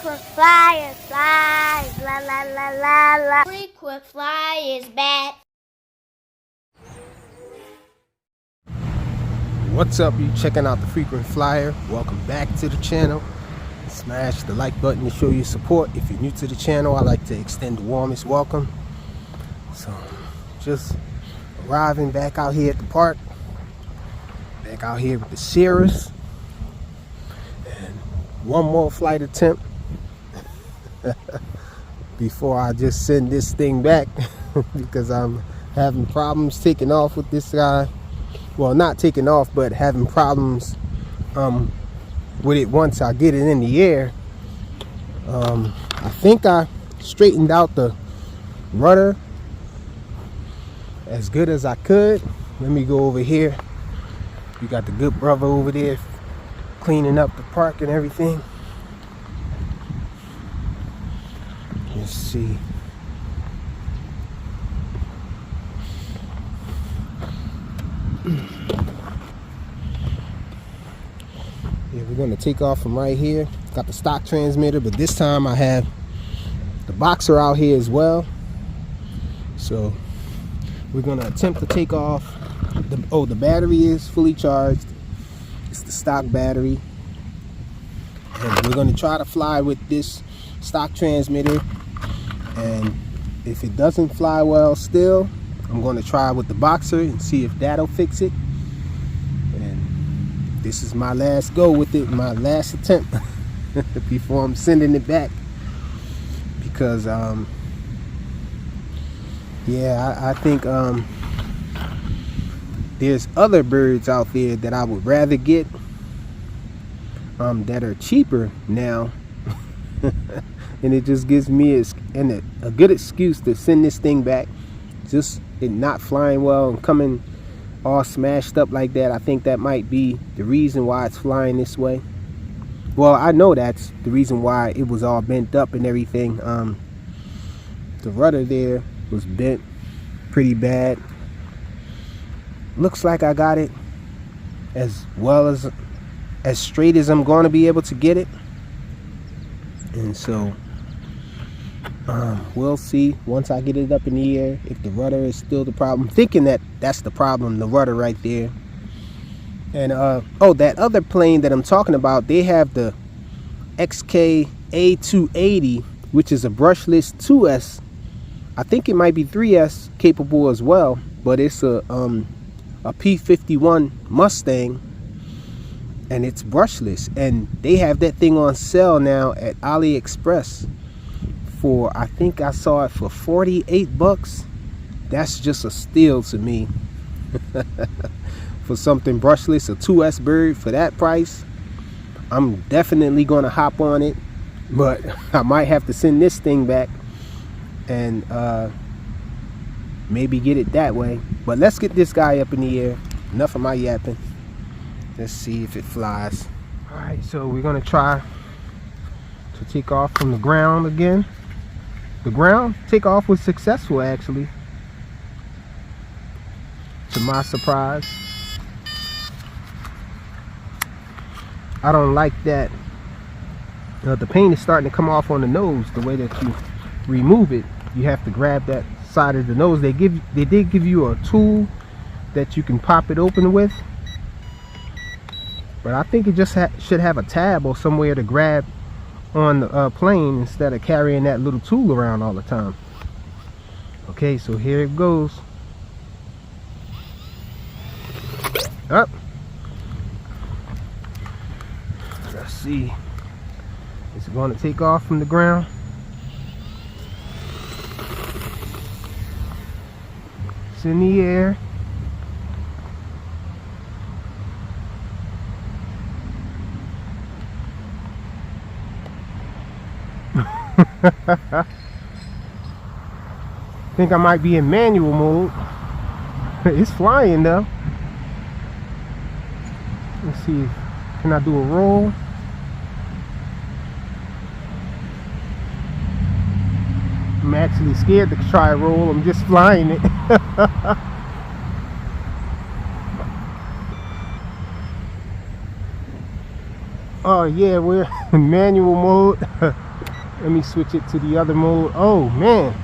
Frequent flyer, fly, la la la la la. Frequent flyer is back. What's up, you checking out the Frequent Flyer? Welcome back to the channel. Smash the like button to show your support. If you're new to the channel, I'd like to extend the warmest welcome. So just arriving back out here at the park, back out here with the Cirrus, and one more flight attempt before I just send this thing back because I'm having problems taking off with this guy. Well, not taking off, but having problems with it once I get it in the air. I think I straightened out the rudder as good as I could. Let me go over here. You got the good brother over there cleaning up the park and everything. Let's see. Yeah, we're going to take off from right here. Got the stock transmitter, but this time I have the boxer out here as well. So we're going to attempt to take off. The battery is fully charged. It's the stock battery. And we're going to try to fly with this stock transmitter. And if it doesn't fly well still, I'm going to try with the boxer and see if that'll fix it. And this is my last go with it, my last attempt before I'm sending it back. Because yeah, I think there's other birds out there that I would rather get that are cheaper now. And it just gives me a good excuse to send this thing back. Just it not flying well and coming all smashed up like that. I think that might be the reason why it's flying this way. Well, I know that's the reason why it was all bent up and everything. The rudder there was bent pretty bad. Looks like I got it as well as straight as I'm going to be able to get it. And so we'll see once I get it up in the air if the rudder is still the problem. I'm thinking that that's the problem, the rudder right there. And oh, that other plane that I'm talking about, they have the XK A280, which is a brushless 2S. I think it might be 3S capable as well, but it's a P-51 Mustang, and it's brushless. And they have that thing on sale now at AliExpress for, I think I saw it for 48 bucks. That's just a steal to me. For something brushless, a 2S bird for that price, I'm definitely gonna hop on it. But I might have to send this thing back and maybe get it that way. But let's get this guy up in the air. Enough of my yapping. Let's see if it flies. All right, so we're gonna try to take off from the ground again. The ground takeoff was successful, actually, to my surprise. I don't like that the paint is starting to come off on the nose. The way that you remove it, you have to grab that side of the nose. They did give you a tool that you can pop it open with, but I think it just should have a tab or somewhere to grab on the plane instead of carrying that little tool around all the time. Okay, so here it goes. Up. Let's see. It's going to take off from the ground. It's in the air. I think I might be in manual mode. It's flying though. Let's see. Can I do a roll? I'm actually scared to try a roll. I'm just flying it. Oh yeah, we're in manual mode. Let me switch it to the other mode. Oh man.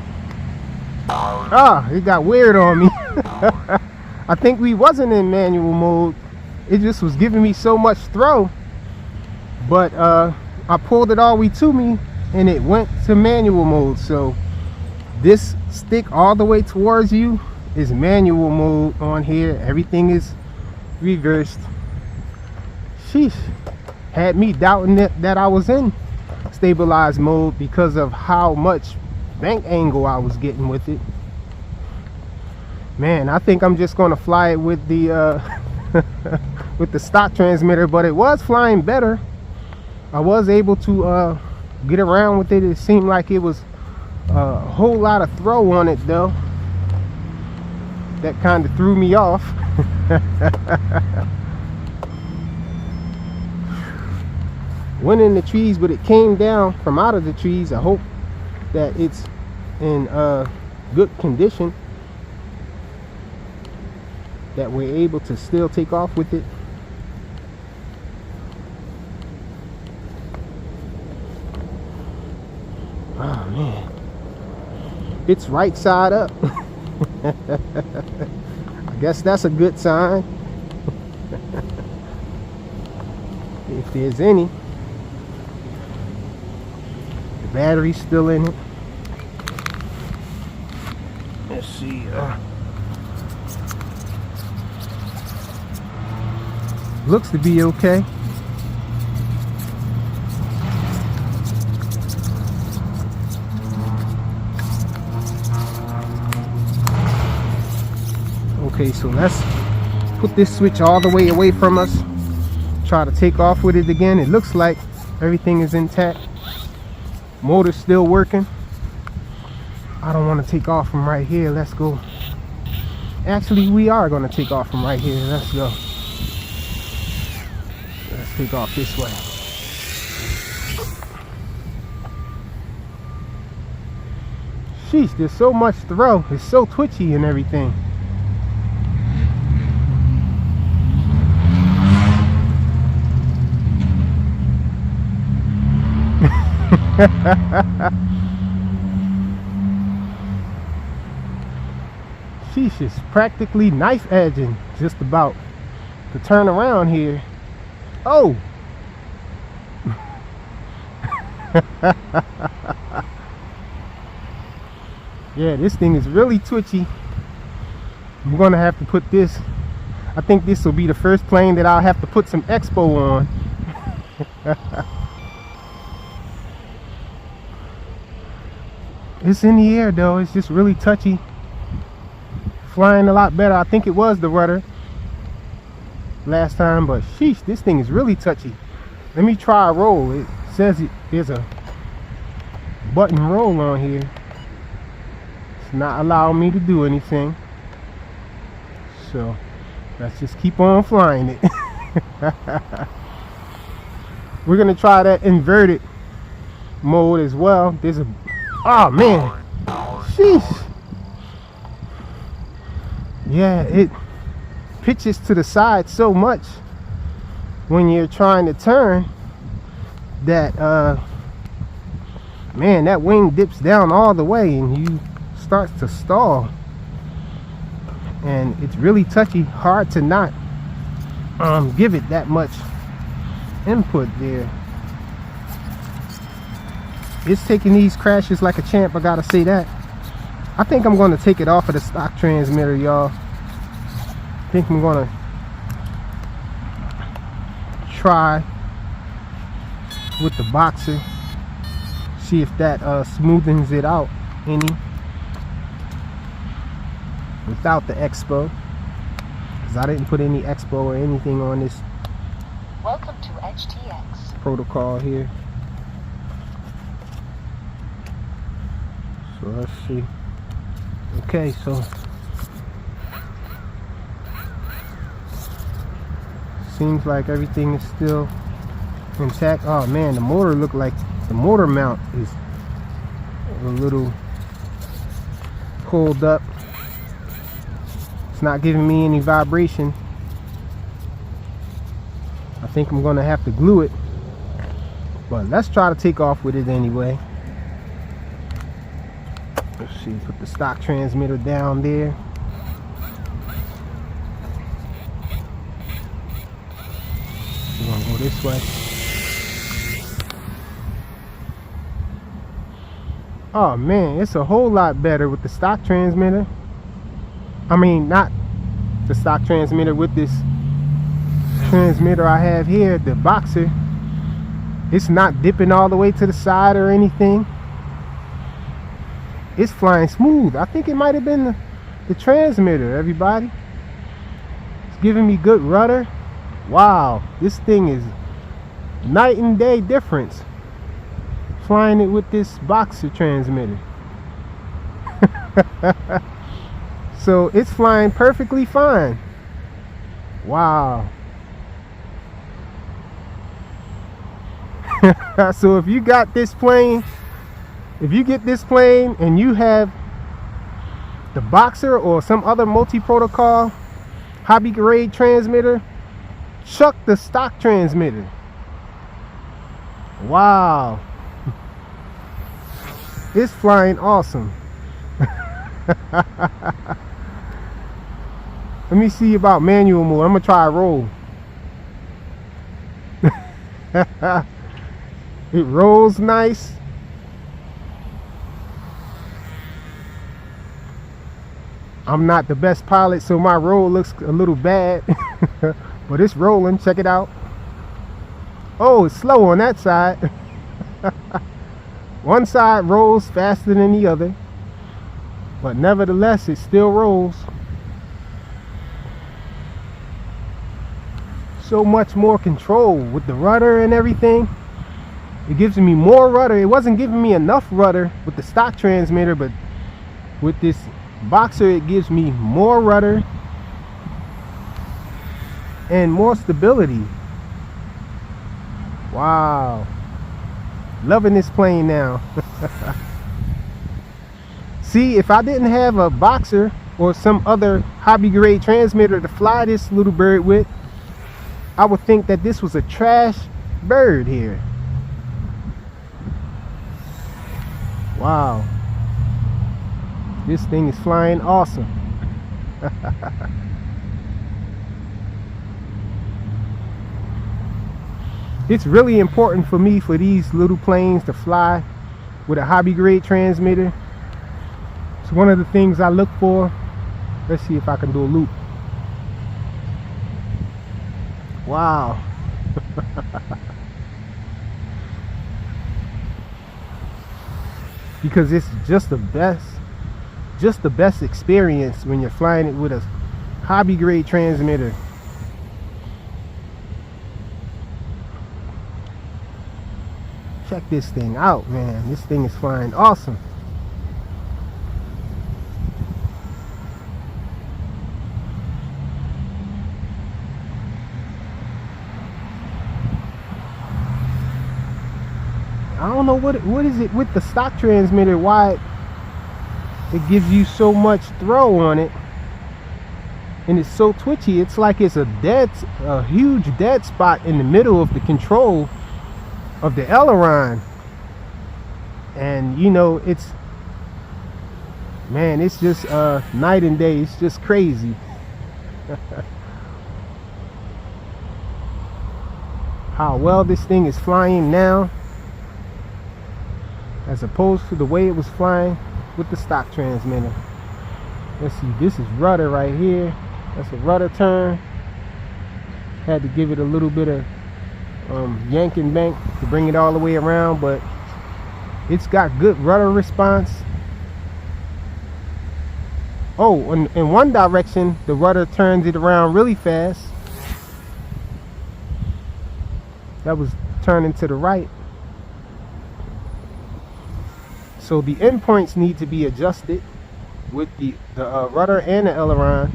It got weird on me. I think we wasn't in manual mode. It just was giving me so much throw. But I pulled it all the way to me and it went to manual mode. So this stick all the way towards you is manual mode on here. Everything is reversed. Sheesh. Had me doubting that I was in stabilized mode because of how much bank angle I was getting with it. Man, I think I'm just gonna fly it with the with the stock transmitter, but it was flying better. I was able to get around with it. It seemed like it was a whole lot of throw on it though. That kind of threw me off. Went in the trees, but it came down from out of the trees. I hope that it's in good condition, that we're able to still take off with it. Oh man, it's right side up. I guess that's a good sign. If there's any. The battery's still in it. Let's see. Looks to be okay. Okay, so let's put this switch all the way away from us. Try to take off with it again. It looks like everything is intact. Motor's still working. I don't want to take off from right here. Let's go. Actually, we are going to take off from right here. Let's go. Let's take off this way. Sheesh, there's so much throw. It's so twitchy and everything. Sheesh, is practically knife edging just about to turn around here. Oh. Yeah, this thing is really twitchy. I'm gonna have to put this, I think this will be the first plane that I'll have to put some expo on. It's in the air though, it's just really touchy. Flying a lot better. I think it was the rudder last time, but sheesh, this thing is really touchy. Let me try a roll. It says there's a button roll on here. It's not allowing me to do anything. So let's just keep on flying it. We're gonna try that inverted mode as well. There's a, oh man, sheesh. Yeah, it pitches to the side so much when you're trying to turn that man, that wing dips down all the way and you starts to stall, and it's really touchy. Hard to not give it that much input there. It's taking these crashes like a champ, I gotta say that. I think I'm going to take it off of the stock transmitter, y'all. I think I'm going to try with the boxer, see if that smoothens it out any without the expo, because I didn't put any expo or anything on this. Welcome to HTX protocol here. So let's see. Okay, so seems like everything is still intact. Oh man, the motor looked like the motor mount is a little pulled up. It's not giving me any vibration. I think I'm gonna have to glue it But let's try to take off with it anyway. Let's see, put the stock transmitter down there. We're gonna go this way. Oh man, it's a whole lot better with the stock transmitter. I mean, not the stock transmitter, with this transmitter I have here, the Boxer. It's not dipping all the way to the side or anything. It's flying smooth. I think it might have been the transmitter, everybody. It's giving me good rudder. Wow, this thing is night and day difference flying it with this Boxer transmitter. So it's flying perfectly fine. Wow. So if you got this plane, if you get this plane and you have the Boxer or some other multi-protocol hobby grade transmitter, chuck the stock transmitter. Wow. It's flying awesome. Let me see about manual mode. I'm gonna try a roll. It rolls nice. I'm not the best pilot, so my roll looks a little bad. But it's rolling. Check it out. Oh, it's slow on that side. One side rolls faster than the other, but nevertheless it still rolls. So much more control with the rudder and everything. It gives me more rudder. It wasn't giving me enough rudder with the stock transmitter, but with this Boxer it gives me more rudder and more stability. Wow. Loving this plane now. See, if I didn't have a Boxer or some other hobby grade transmitter to fly this little bird with, I would think that this was a trash bird here. Wow. This thing is flying awesome. It's really important for me for these little planes to fly with a hobby grade transmitter. It's one of the things I look for. Let's see if I can do a loop. Wow. Because it's just the best experience when you're flying it with a hobby grade transmitter. Check this thing out, man. This thing is flying awesome. I don't know what is it with the stock transmitter, why it gives you so much throw on it, and it's so twitchy. It's like it's a huge dead spot in the middle of the control of the aileron. And you know, it's just night and day. It's just crazy. How well this thing is flying now as opposed to the way it was flying with the stock transmitter. Let's see, this is rudder right here. That's a rudder turn. Had to give it a little bit of yank and bank to bring it all the way around, but it's got good rudder response. Oh, in one direction the rudder turns it around really fast. That was turning to the right. So the endpoints need to be adjusted with the rudder and the aileron.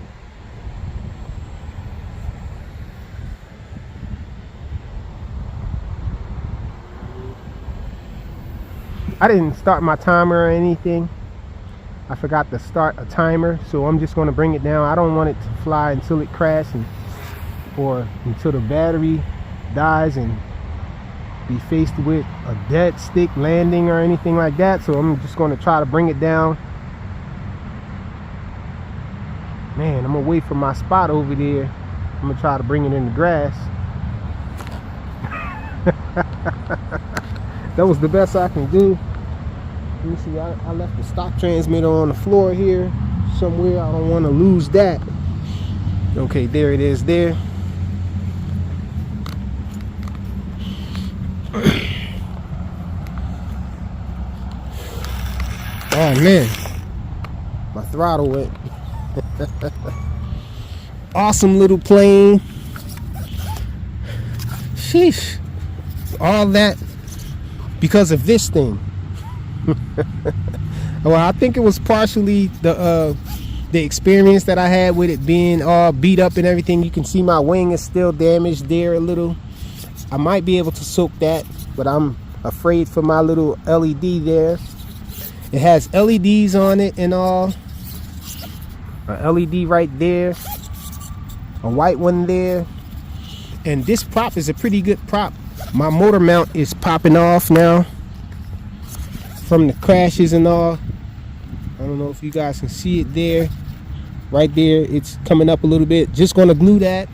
I didn't start my timer or anything. I forgot to start a timer, so I'm just going to bring it down. I don't want it to fly until it crashes or until the battery dies and be faced with a dead stick landing or anything like that. So I'm just going to try to bring it down. Man, I'm away from my spot over there. I'm going to try to bring it in the grass. That was the best I can do. Let me see, I left the stock transmitter on the floor here somewhere. I don't want to lose that. Okay, there it is there. Oh man, my throttle went. Awesome little plane. Sheesh. All that because of this thing. Well, I think it was partially the experience that I had with it being all beat up and everything. You can see my wing is still damaged there a little. I might be able to soak that, but I'm afraid for my little LED there. It has LEDs on it and all. A LED right there, a white one there, and this prop is a pretty good prop. My motor mount is popping off now from the crashes and all. I don't know if you guys can see it there. Right there, it's coming up a little bit. Just going to glue that,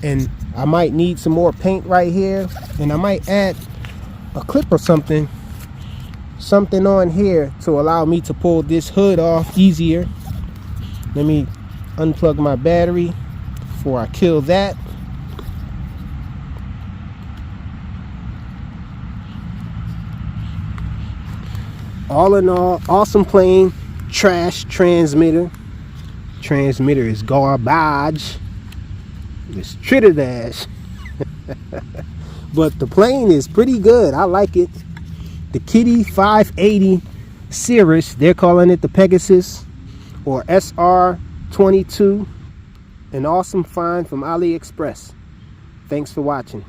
and I might need some more paint right here, and I might add a clip or something on here to allow me to pull this hood off easier. Let me unplug my battery before I kill that. All in all, awesome plane. Trash transmitter. Transmitter is garbage. It's Trinidad. But the plane is pretty good. I like it. The Qidi 580 Cirrus. They're calling it the Pegasus, or SSR22. An awesome find from AliExpress. Thanks for watching.